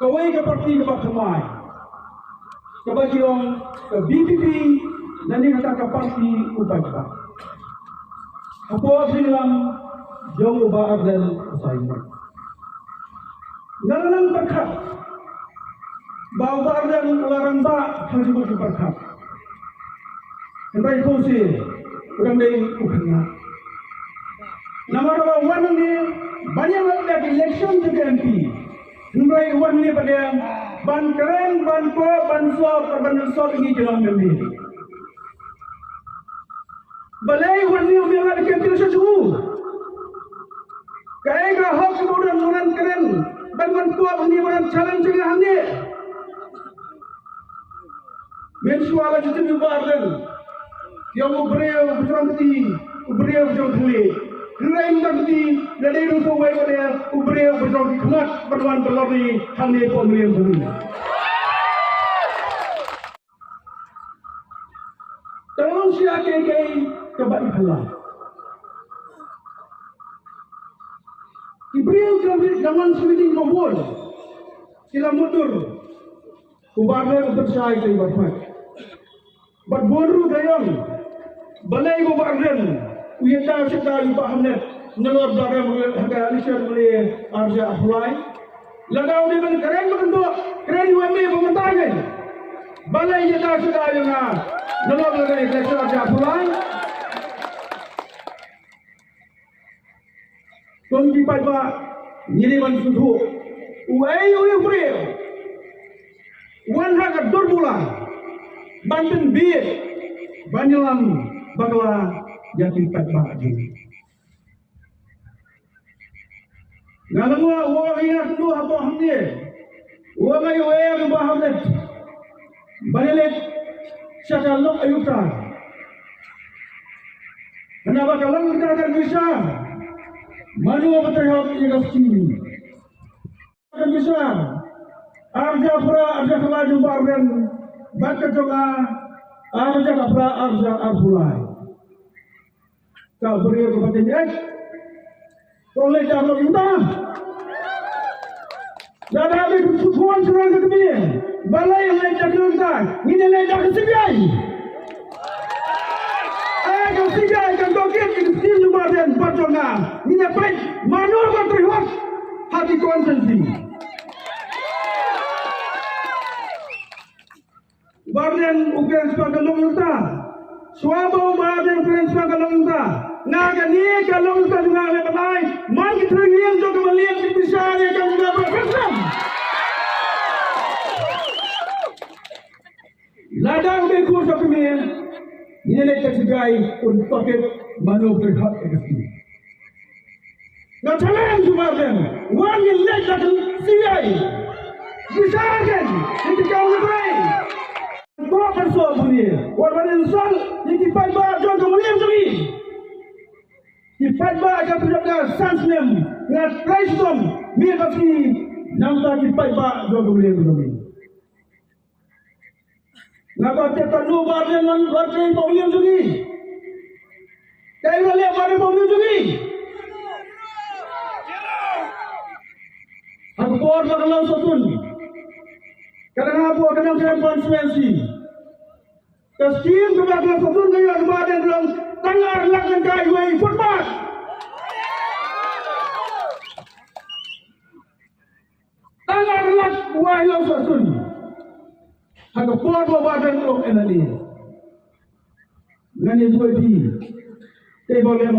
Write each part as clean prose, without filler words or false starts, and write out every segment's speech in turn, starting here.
kawai ke parti ke Bakhamai, ke Bagiong, ke BPP, dan ini kata ke parti Upajba. Apa bilang jauh ubah dan usaiman. Ngalang berkat, bawa dan larang tak hanya berkat. Hentai kongsi, orang dari Ukraina. Nama orang wan ini banyak lagi election juga MP. Hentai wan ini pada ban keren, ban ko, ban sop ini jelang membeli. Balai wan ini udah ada kempil sesuatu. Kaya kah hak kemudian orang keren, ban ko ini orang challenge juga hanya. Mensuala itu dibuatkan. Yang ubrew berjangkiti, ubrew berjangkiti. Lain berjangkiti, dari rusuh baik pada ubrew berjangkiti kemat berwan berlari hanya pemilihan sendiri. Kalau siapa yang kebalik halah, ubrew jangan sulit membol, sila mundur, kubarnya bersaing dari berfak. Berburu dayang, balai berbadan, uyata serta ibu hamnet, nelor darah harga alisar boleh arja apply. Lagau dengan keren berbentuk, keren UMA pementakan. Balai jata serta yang nelor dengan alisar arja apply. Tunggu pada nyiriman sudu, uai beriu, wan harga dorbulan. Banten bir, banyalam bagla jati patba ini. Ngalangwa uang yang tu apa hamdi, uang ayu yang bahamnet, banilet syakalok ayuta. Kenapa kalau kita akan bisa, manu berterhad iras kini. Akan bisa, arja pra arja kelaju bargen. Baca doa, arja kapra arja arbulai. Kau beri kepada dia, oleh jangan kita. Jadi ada kesukuan serang kedua. Balai yang lain jangan kita, ini lain jangan sebiai. Kalau sebiai kan toket kita juga dan baca ini baik. Manual berterhad hati konsensi. Barden Ukraine sebagai longita, suatu barden Ukraine sebagai longita. Naga ni kalau kita juga ada pelai, man kita lihat juga melihat di pisahnya kan juga berpesan. Ladang bekur sampai ni, ini letak sebagai untuk pakai manuver hak ekstrim. Nggak challenge barden, one yang letak siai, pisahkan, itu kau Ukraine. Dua persoalan bunyi. Warga insan yang dipakai jangan kemudian lagi. Dipakai akan terjaga sansnem, ngat kristom, mirasi nampak dipakai jangan kemudian lagi. Nampak kita luar dengan warga yang kemudian lagi. Kaya lihat warga kemudian lagi. Aku buat makan sotun. Kadang aku akan menjadi konsekuensi. Keskin kebagian satu dengan badan dalam tengah lakukan kayu format. Tengah lak wahyu satu. Aku buat badan dalam enali. Nani suci. Tebal yang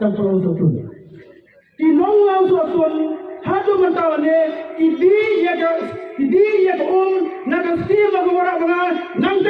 kampung satu. Inong satu. Hadu mentawanya. Idi ya nagastima orang-orang nang